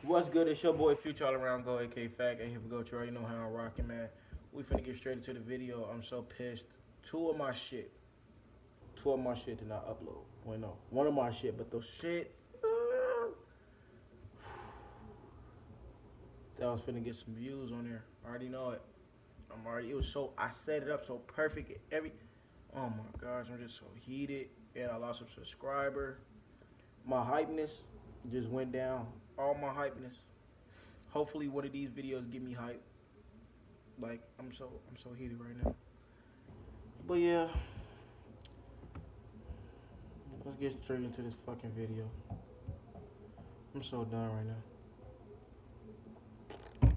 What's good? It's your boy Future all around go, aka Fag. And here we go. You already know how I'm rocking, man. We finna get straight into the video. I'm so pissed. Two of my shit. Two of my shit did not upload. Well, no, one of my shit, but the shit that was finna get some views on there. I already know it. It was so, I set it up so perfect. Oh my gosh, I'm just so heated. And I lost a subscriber. My hypeness just went down. All my hypeness. Hopefully one of these videos give me hype. Like I'm so heated right now. But yeah, let's get straight into this fucking video. I'm so done right now.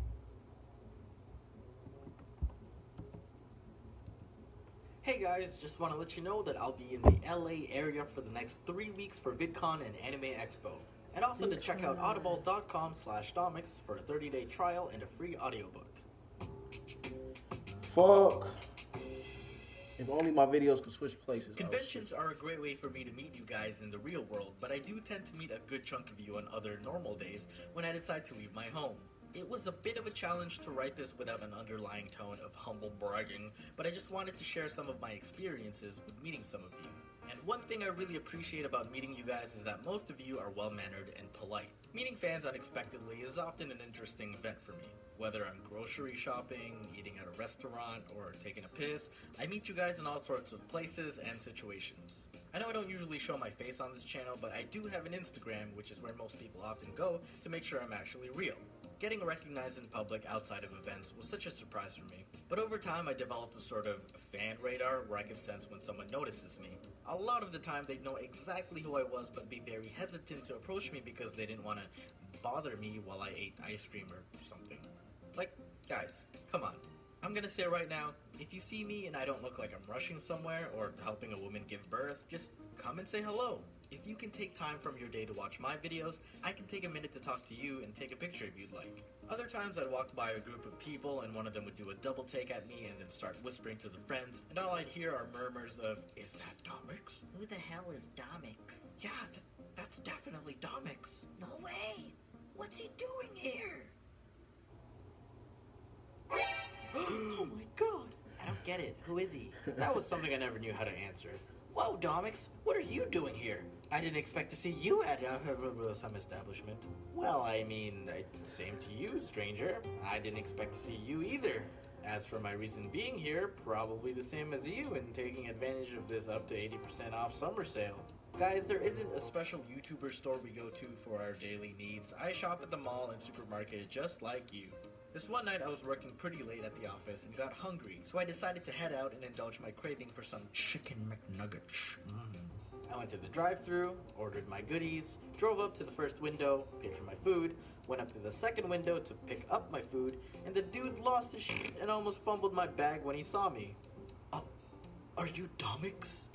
Hey guys, just want to let you know that I'll be in the LA area for the next 3 weeks for VidCon and Anime Expo. And also to check out audible.com/Domics for a 30-day trial and a free audiobook. Fuck. If only my videos could switch places. Conventions are a great way for me to meet you guys in the real world, but I do tend to meet a good chunk of you on other normal days when I decide to leave my home. It was a bit of a challenge to write this without an underlying tone of humble bragging, but I just wanted to share some of my experiences with meeting some of you. And one thing I really appreciate about meeting you guys is that most of you are well-mannered and polite. Meeting fans unexpectedly is often an interesting event for me. Whether I'm grocery shopping, eating at a restaurant, or taking a piss, I meet you guys in all sorts of places and situations. I know I don't usually show my face on this channel, but I do have an Instagram, which is where most people often go to make sure I'm actually real. Getting recognized in public outside of events was such a surprise for me. But over time I developed a sort of fan radar where I could sense when someone notices me. A lot of the time they'd know exactly who I was but be very hesitant to approach me because they didn't want to bother me while I ate ice cream or something. Like, guys, come on. I'm gonna say right now, if you see me and I don't look like I'm rushing somewhere or helping a woman give birth, just come and say hello. If you can take time from your day to watch my videos, I can take a minute to talk to you and take a picture if you'd like. Other times I'd walk by a group of people and one of them would do a double take at me and then start whispering to the friends, and all I'd hear are murmurs of, "Is that Domics? Who the hell is Domics? Yeah, that's definitely Domics." No way! What's he doing here? Oh my god! I don't get it. Who is he? That was something I never knew how to answer. Whoa, Domics, what are you doing here? I didn't expect to see you at some establishment. Well, I mean, same to you, stranger. I didn't expect to see you either. As for my reason being here, probably the same as you in taking advantage of this up to 80% off summer sale. Guys, there isn't a special YouTuber store we go to for our daily needs. I shop at the mall and supermarket just like you. This one night I was working pretty late at the office and got hungry, so I decided to head out and indulge my craving for some chicken McNuggets. I went to the drive-thru, ordered my goodies, drove up to the first window, paid for my food, went up to the second window to pick up my food, and the dude lost his shit and almost fumbled my bag when he saw me. Are you Domics?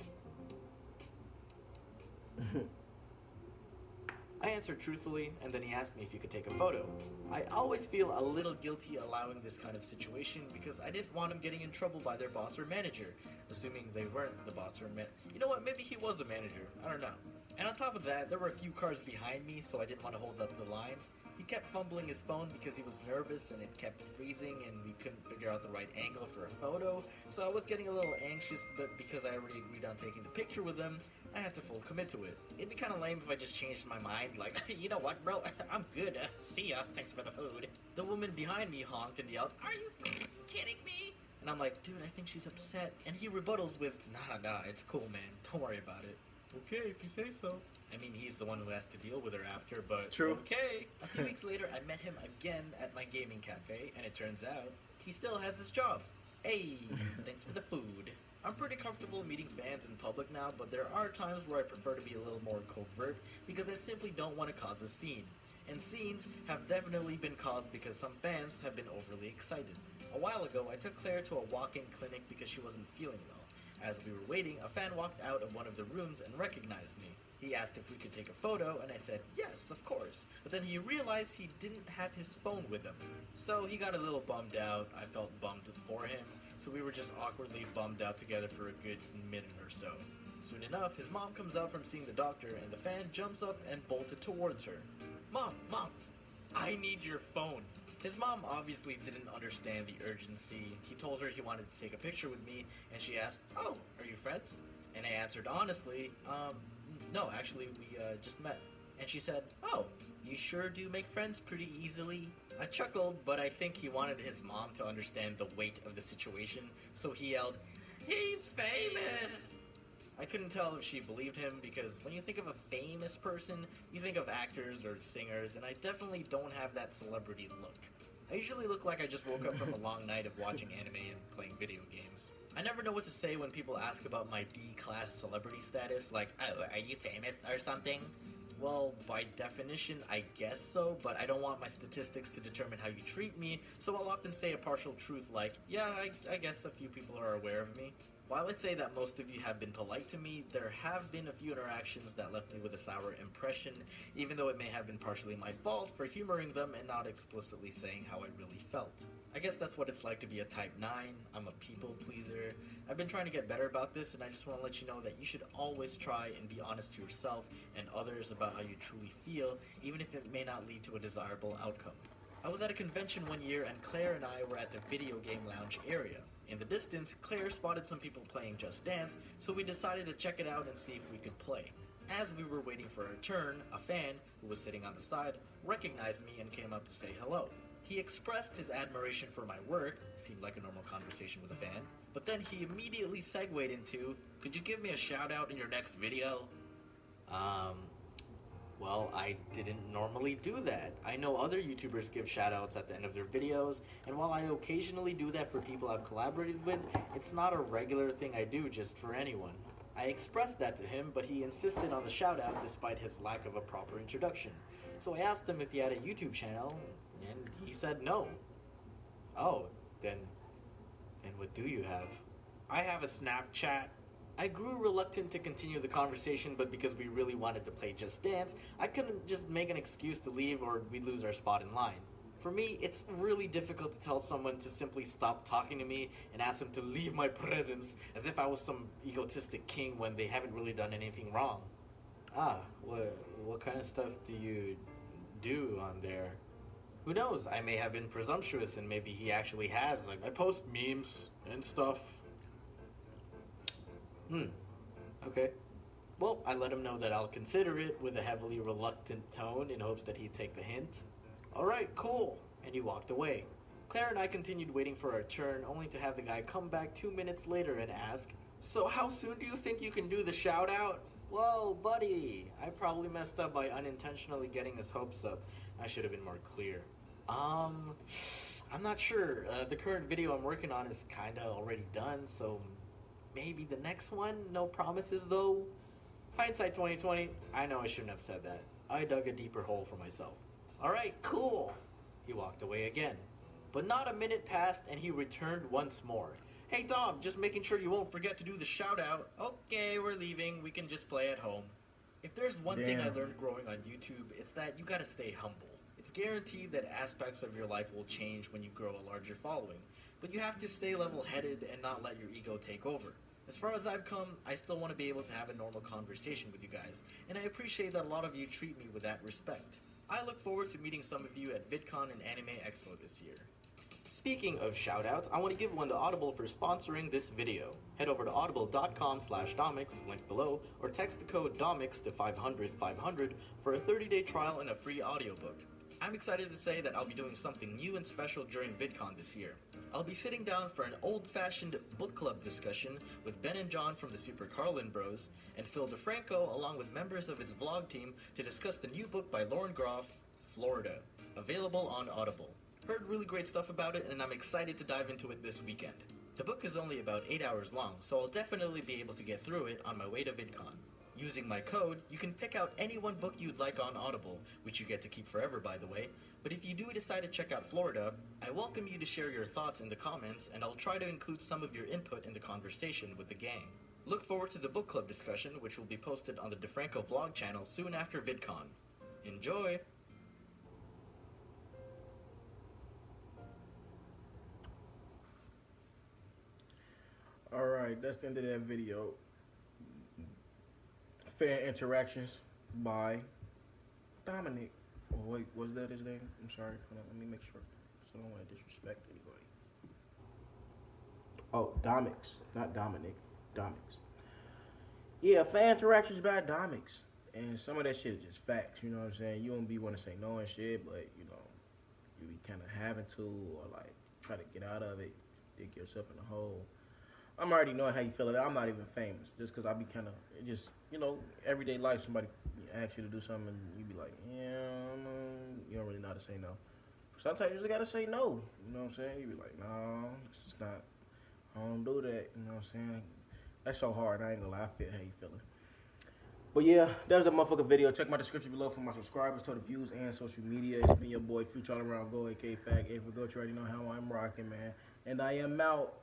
I answered truthfully, and then he asked me if he could take a photo. I always feel a little guilty allowing this kind of situation because I didn't want him getting in trouble by their boss or manager, assuming they weren't the boss or you know what, maybe he was a manager, I don't know. And on top of that, there were a few cars behind me, so I didn't want to hold up the line. He kept fumbling his phone because he was nervous and it kept freezing and we couldn't figure out the right angle for a photo, so I was getting a little anxious, but because I already agreed on taking the picture with him, I had to full commit to it. It'd be kind of lame if I just changed my mind, like, you know what, bro, I'm good, see ya, thanks for the food. The woman behind me honked and yelled, "Are you fucking kidding me?" And I'm like, dude, I think she's upset. And he rebuttals with, nah, it's cool, man, don't worry about it. Okay, if you say so. I mean, he's the one who has to deal with her after, but True. Okay. A few weeks later, I met him again at my gaming cafe, and it turns out he still has his job. Hey, thanks for the food. I'm pretty comfortable meeting fans in public now, but there are times where I prefer to be a little more covert because I simply don't want to cause a scene. And scenes have definitely been caused because some fans have been overly excited. A while ago, I took Claire to a walk-in clinic because she wasn't feeling well. As we were waiting, a fan walked out of one of the rooms and recognized me. He asked if we could take a photo, and I said, yes, of course. But then he realized he didn't have his phone with him. So he got a little bummed out. I felt bummed for him. So we were just awkwardly bummed out together for a good minute or so. Soon enough, his mom comes out from seeing the doctor, and the fan jumps up and bolted towards her. Mom, I need your phone. His mom obviously didn't understand the urgency. He told her he wanted to take a picture with me, and she asked, "Oh, are you friends?" And I answered honestly, no, actually, we just met. And she said, "Oh, you sure do make friends pretty easily." I chuckled, but I think he wanted his mom to understand the weight of the situation, so he yelled, "He's famous!" I couldn't tell if she believed him because when you think of a famous person, you think of actors or singers, and I definitely don't have that celebrity look. I usually look like I just woke up from a long night of watching anime and playing video games. I never know what to say when people ask about my D-class celebrity status, like, "Oh, are you famous or something?" Well, by definition, I guess so, but I don't want my statistics to determine how you treat me, so I'll often say a partial truth like, "Yeah, I guess a few people are aware of me." While I say that most of you have been polite to me, there have been a few interactions that left me with a sour impression, even though it may have been partially my fault for humoring them and not explicitly saying how I really felt. I guess that's what it's like to be a type 9. I'm a people pleaser. I've been trying to get better about this, and I just want to let you know that you should always try and be honest to yourself and others about how you truly feel, even if it may not lead to a desirable outcome. I was at a convention one year and Claire and I were at the video game lounge area. In the distance, Claire spotted some people playing Just Dance, so we decided to check it out and see if we could play. As we were waiting for our turn, a fan, who was sitting on the side, recognized me and came up to say hello. He expressed his admiration for my work, seemed like a normal conversation with a fan, but then he immediately segued into, "Could you give me a shout out in your next video?" Well, I didn't normally do that. I know other YouTubers give shoutouts at the end of their videos, and while I occasionally do that for people I've collaborated with, it's not a regular thing I do just for anyone. I expressed that to him, but he insisted on the shoutout despite his lack of a proper introduction. So I asked him if he had a YouTube channel, and he said no. Oh, then what do you have? I have a Snapchat. I grew reluctant to continue the conversation, but because we really wanted to play Just Dance, I couldn't just make an excuse to leave or we'd lose our spot in line. For me, it's really difficult to tell someone to simply stop talking to me and ask them to leave my presence as if I was some egotistic king when they haven't really done anything wrong. What kind of stuff do you do on there? Who knows? I may have been presumptuous and maybe he actually has. Like, I post memes and stuff. Okay. Well, I let him know that I'll consider it with a heavily reluctant tone in hopes that he'd take the hint. Alright, cool. And he walked away. Claire and I continued waiting for our turn, only to have the guy come back 2 minutes later and ask, "So how soon do you think you can do the shout out?" Whoa, buddy. I probably messed up by unintentionally getting his hopes up. I should have been more clear. I'm not sure. The current video I'm working on is kinda already done, so maybe the next one? No promises though? Hindsight 2020, I know I shouldn't have said that. I dug a deeper hole for myself. Alright, cool. He walked away again. But not a minute passed and he returned once more. "Hey Dom, just making sure you won't forget to do the shout out." "Okay, we're leaving. We can just play at home." If there's one thing I Damn. learned growing on YouTube, it's that you gotta stay humble. It's guaranteed that aspects of your life will change when you grow a larger following, but you have to stay level-headed and not let your ego take over. As far as I've come, I still want to be able to have a normal conversation with you guys, and I appreciate that a lot of you treat me with that respect. I look forward to meeting some of you at VidCon and Anime Expo this year. Speaking of shoutouts, I want to give one to Audible for sponsoring this video. Head over to audible.com/Domics, link below, or text the code Domics to 500 for a 30-day trial and a free audiobook. I'm excited to say that I'll be doing something new and special during VidCon this year. I'll be sitting down for an old-fashioned book club discussion with Ben and John from the Super Carlin Bros, and Phil DeFranco along with members of his vlog team to discuss the new book by Lauren Groff, Florida, available on Audible. Heard really great stuff about it, and I'm excited to dive into it this weekend. The book is only about 8 hours long, so I'll definitely be able to get through it on my way to VidCon. Using my code, you can pick out any one book you'd like on Audible, which you get to keep forever by the way, but if you do decide to check out Florida, I welcome you to share your thoughts in the comments, and I'll try to include some of your input in the conversation with the gang. Look forward to the book club discussion, which will be posted on the DeFranco vlog channel soon after VidCon. Enjoy! Alright, that's the end of that video. Fan interactions by Dominic. Oh, wait, was that his name? I'm sorry. Hold on, let me make sure. So I don't want to disrespect anybody. Oh, Domics, not Dominic. Domics. Yeah, fan interactions by Domics. And some of that shit is just facts, you know what I'm saying? You don't be want to say no and shit, but, you know, you be kind of having to, or like, try to get out of it, dig yourself in a hole. I'm already knowing how you feel about it. I'm not even famous, just because I be kind of, just, you know, everyday life, somebody asks you to do something, and you be like, yeah, you don't really know how to say no. Sometimes you just gotta say no, you know what I'm saying? You be like, no, it's just not, I don't do that, you know what I'm saying? That's so hard, I ain't gonna lie, I feel how you feeling. But yeah, that was a motherfucking video. Check my description below for my subscribers, total views, and social media. It's been your boy, Future All Around Go, aka Fag. If we go, you already know how I'm rocking, man. And I am out.